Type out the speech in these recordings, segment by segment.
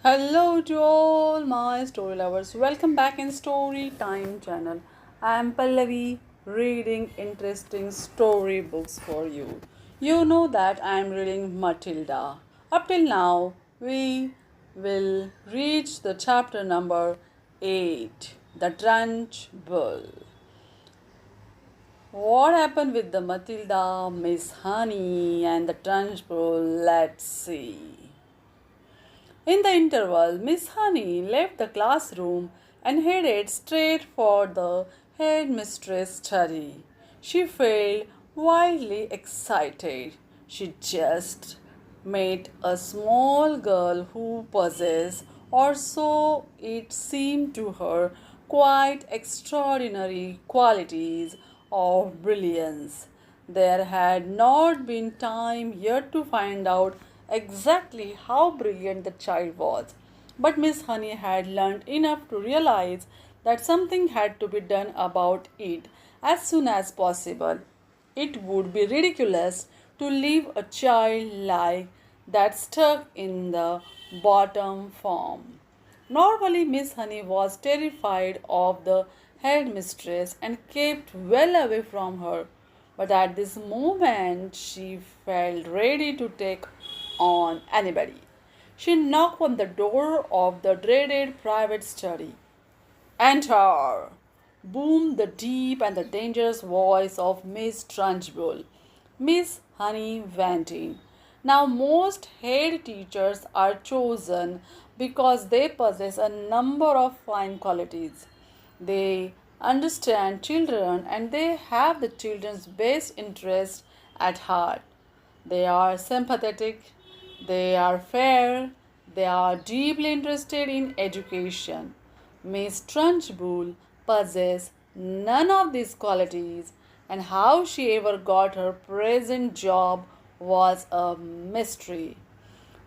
Hello to all my story lovers. Welcome back in Story Time channel. I am Pallavi reading interesting story books for you. You know that I am reading Matilda. Up till now, we will reach the chapter number 8, The Trunchbull. What happened with the Matilda, Miss Honey, and the Trunchbull? Let's see. In the interval, Miss Honey left the classroom and headed straight for the headmistress' study. She felt wildly excited. She just met a small girl who possessed, or so it seemed to her, quite extraordinary qualities of brilliance. There had not been time yet to find out exactly how brilliant the child was, but Miss Honey had learned enough to realize that something had to be done about it as soon as possible. It would be ridiculous to leave a child like that stuck in the bottom form. Normally, Miss Honey was terrified of the headmistress and kept well away from her, but at this moment she felt ready to take on anybody. She knocked on the door of the dreaded private study. Enter! Boomed the deep and the dangerous voice of Miss Trunchbull. Miss Honey went in. Now, most head teachers are chosen because they possess a number of fine qualities. They understand children and they have the children's best interest at heart. They are sympathetic, they are fair, they are deeply interested in education. Miss Trunchbull possessed none of these qualities, and how she ever got her present job was a mystery.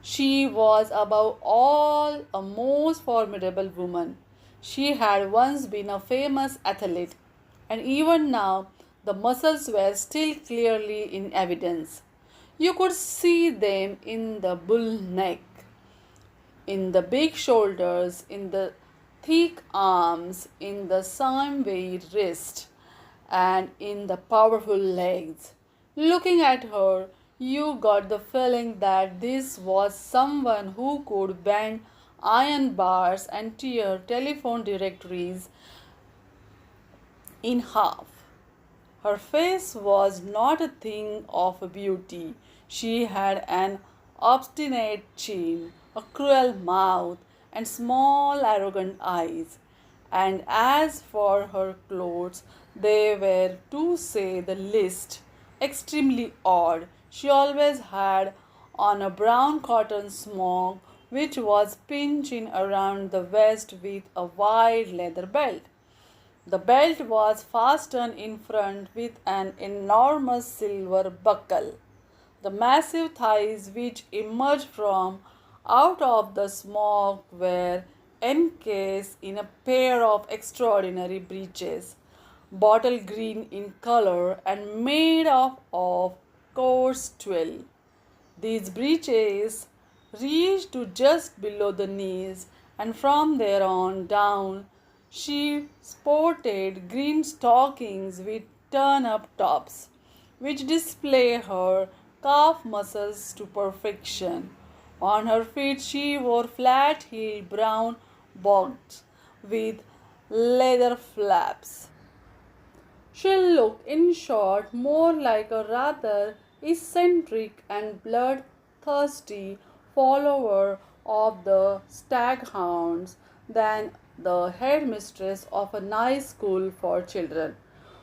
She was above all a most formidable woman. She had once been a famous athlete, and even now the muscles were still clearly in evidence. You could see them in the bull neck, in the big shoulders, in the thick arms, in the sinewy wrist, and in the powerful legs. Looking at her, you got the feeling that this was someone who could bend iron bars and tear telephone directories in half. Her face was not a thing of beauty. She had an obstinate chin, a cruel mouth, and small arrogant eyes. And as for her clothes, they were, to say the least, extremely odd. She always had on a brown cotton smock which was pinched in around the waist with a wide leather belt. The belt was fastened in front with an enormous silver buckle. The massive thighs which emerged from out of the smock were encased in a pair of extraordinary breeches, bottle green in color and made of coarse twill. These breeches reached to just below the knees, and from there on down she sported green stockings with turn up tops, which display her calf muscles to perfection. On her feet she wore flat heeled brown boots with leather flaps. She looked, in short, more like a rather eccentric and bloodthirsty follower of the staghounds than the headmistress of a nice school for children.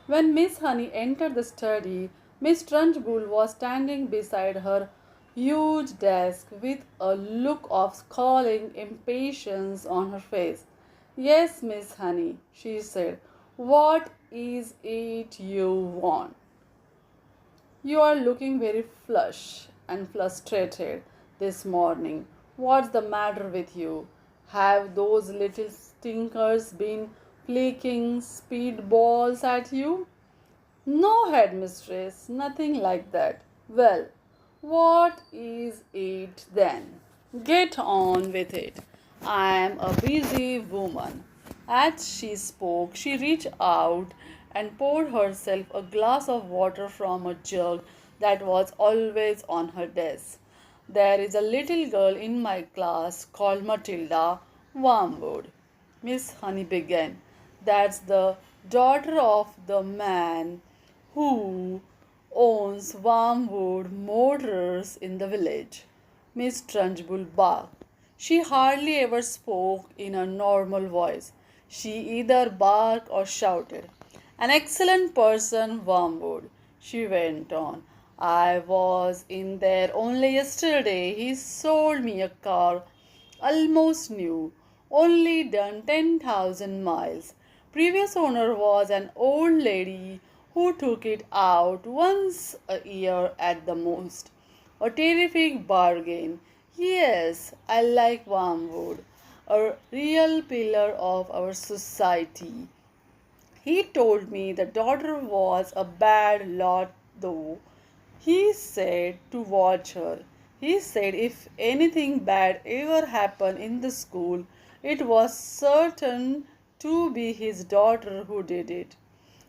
When Miss Honey entered the study, Miss Trunchbull was standing beside her huge desk with a look of scowling impatience on her face. Yes, Miss Honey, she said. What is it you want? You are looking very flushed and frustrated this morning. What's the matter with you? Have those little stinkers been flicking speedballs at you? No, headmistress, nothing like that. Well, what is it then? Get on with it. I am a busy woman. As she spoke, she reached out and poured herself a glass of water from a jug that was always on her desk. There is a little girl in my class called Matilda Wormwood. Miss Honey began. That's the daughter of the man who owns Wormwood Motors in the village. Miss Trunchbull barked. She hardly ever spoke in a normal voice. She either barked or shouted. An excellent person, Wormwood, she went on. I was in there only yesterday. He sold me a car almost new, only done 10,000 miles. Previous owner was an old lady who took it out once a year at the most. A terrific bargain. Yes, I like Wormwood, a real pillar of our society. He told me the daughter was a bad lot, though. He said to watch her. He said if anything bad ever happened in the school, it was certain to be his daughter who did it.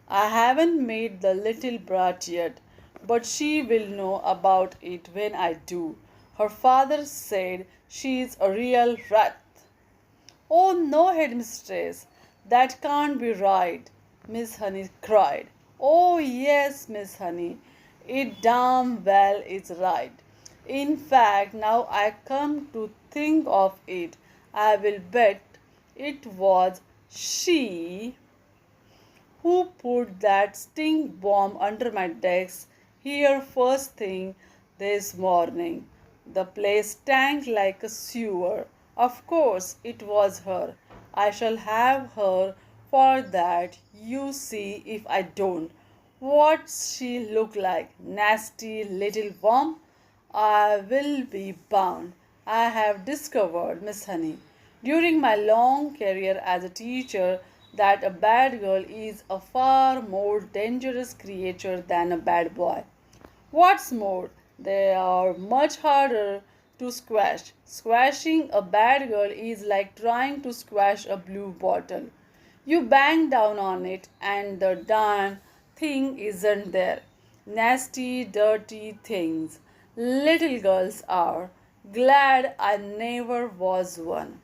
I haven't met the little brat yet, but she will know about it when I do. Her father said she is a real rat. Oh no, headmistress, that can't be right, Miss Honey cried. Oh yes, Miss Honey, it damn well is right. In fact, now I come to think of it, I will bet it was she who put that stink bomb under my desk here first thing this morning. The place stank like a sewer. Of course, it was her. I shall have her for that. You see if I don't. What's she look like? Nasty little worm? I will be bound. I have discovered, Miss Honey, during my long career as a teacher, that a bad girl is a far more dangerous creature than a bad boy. What's more, they are much harder to squash. Squashing a bad girl is like trying to squash a blue bottle. You bang down on it, and the darn thing isn't there. Nasty, dirty things. Little girls are. Glad I never was one.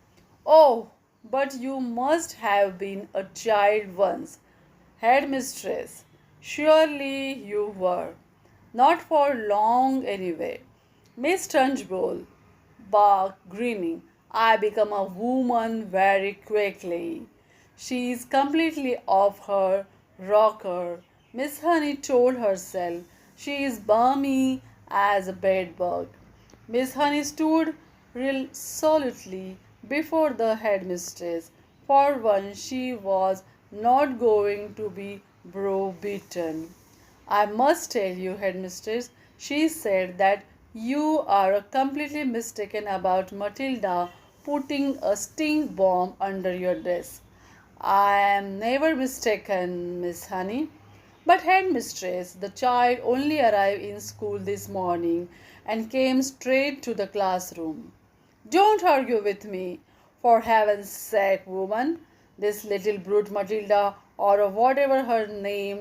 Oh, but you must have been a child once, headmistress. Surely you were. Not for long, anyway. Miss Trunchbull barked, grinning. I become a woman very quickly. She is completely off her rocker. Miss Honey told herself she is balmy as a bedbug. Miss Honey stood resolutely before the headmistress. For once, she was not going to be browbeaten. I must tell you, headmistress, she said, that you are completely mistaken about Matilda putting a stink bomb under your desk. I am never mistaken, Miss Honey. But headmistress, the child only arrived in school this morning and came straight to the classroom. Don't argue with me, for heaven's sake, woman. This little brute Matilda, or whatever her name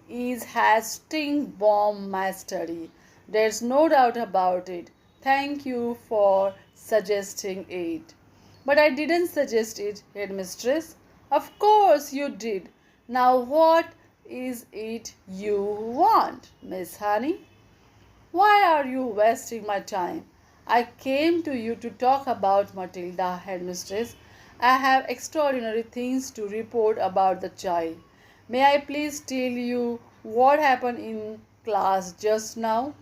is, has stink bomb mastery. There's no doubt about it. Thank you for suggesting it. But I didn't suggest it, headmistress. Of course you did. Now what is it you want, Miss Honey? Why are you wasting my time? I came to you to talk about Matilda, headmistress. I have extraordinary things to report about the child. May I please tell you what happened in class just now?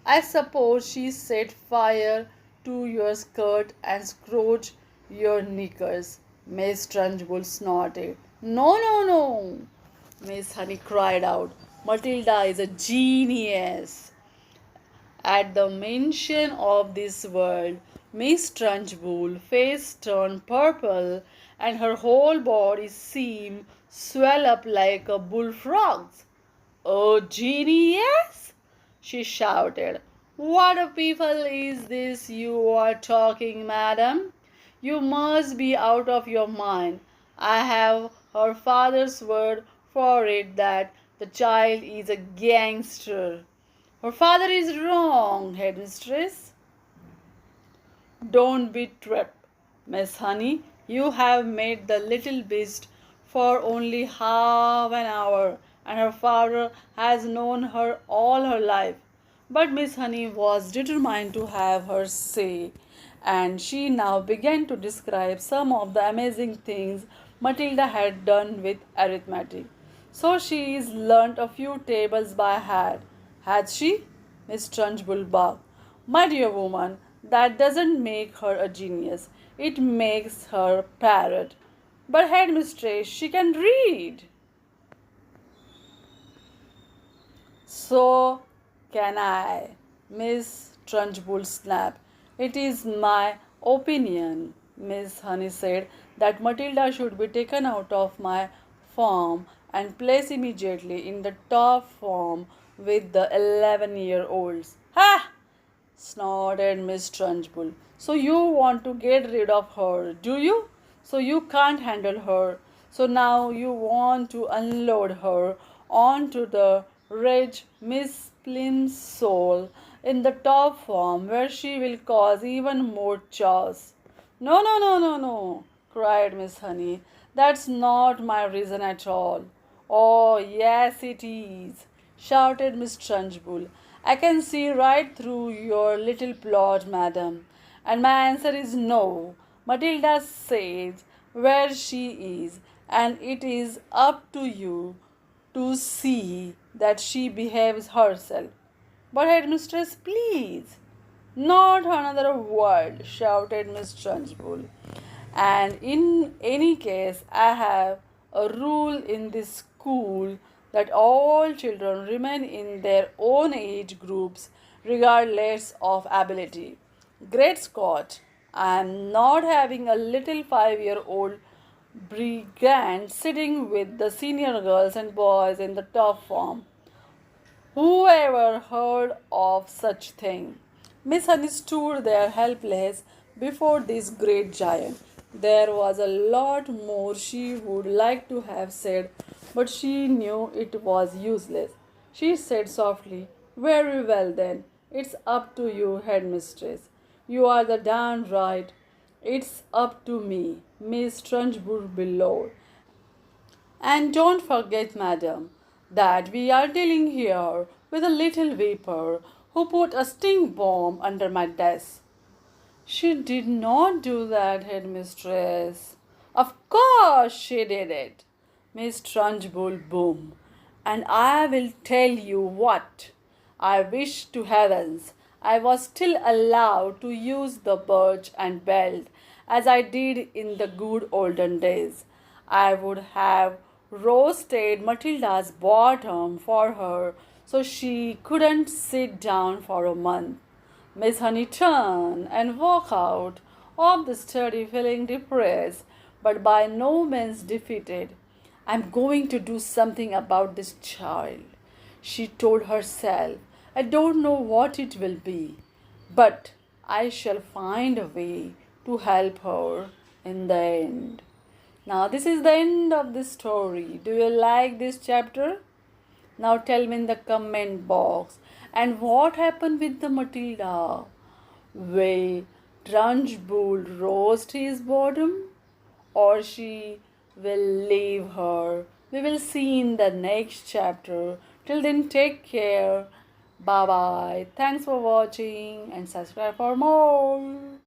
I suppose she set fire to your skirt and scorched your knickers. Miss Trunchbull snorted. No, no, no, Miss Honey cried out. Matilda is a genius. At the mention of this word, Miss Trunchbull's face turned purple and her whole body seemed swell up like a bullfrog's. Oh, genius! She shouted. What a people is this you are talking, madam? You must be out of your mind. I have her father's word for it that the child is a gangster. Her father is wrong, headmistress. Don't be tripped, Miss Honey. You have made the little beast for only half an hour, and her father has known her all her life. But Miss Honey was determined to have her say, and she now began to describe some of the amazing things Matilda had done with arithmetic. So she's learnt a few tables by heart, has she? Miss Trunchbull barked. My dear woman, that doesn't make her a genius. It makes her a parrot. But headmistress, she can read. So can I, Miss Trunchbull snapped. It is my opinion, Miss Honey said, that Matilda should be taken out of my farm and placed immediately in the top form with the 11-year-olds. Ha! Snorted Miss Trunchbull. So you want to get rid of her, do you? So you can't handle her. So now you want to unload her onto the rich Miss Plimsoll in the top form where she will cause even more chaos. No, no, no, no, no, cried Miss Honey. That's not my reason at all. Oh, yes, it is, shouted Miss Trunchbull. I can see right through your little plot, madam. And my answer is no. Matilda says where she is, and it is up to you to see that she behaves herself. But headmistress, please. Not another word, shouted Miss Trunchbull. And in any case, I have a rule in this school that all children remain in their own age groups regardless of ability. Great Scott, I am not having a little 5-year-old brigand sitting with the senior girls and boys in the top form. Who ever heard of such thing? Miss Honey stood there helpless before this great giant. There was a lot more she would like to have said, but she knew it was useless. She said softly, Very well then, it's up to you, headmistress. You are the darn right. It's up to me, Miss Trunchbull below. And don't forget, madam, that we are dealing here with a little vapor who put a stink bomb under my desk. She did not do that, headmistress. Of course she did it, Miss Trunchbull boomed. And I will tell you what. I wish to heavens I was still allowed to use the birch and belt as I did in the good olden days. I would have roasted Matilda's bottom for her so she couldn't sit down for a month. Miss Honey turned and walked out of the study feeling depressed but by no means defeated. I'm going to do something about this child, she told herself. I don't know what it will be, but I shall find a way to help her in the end. Now, this is the end of the story. Do you like this chapter? Now, tell me in the comment box. And what happened with the Matilda? Will Trunchbull roast his bottom? Or she will leave her? We will see in the next chapter. Till then, take care. Bye bye. Thanks for watching and subscribe for more.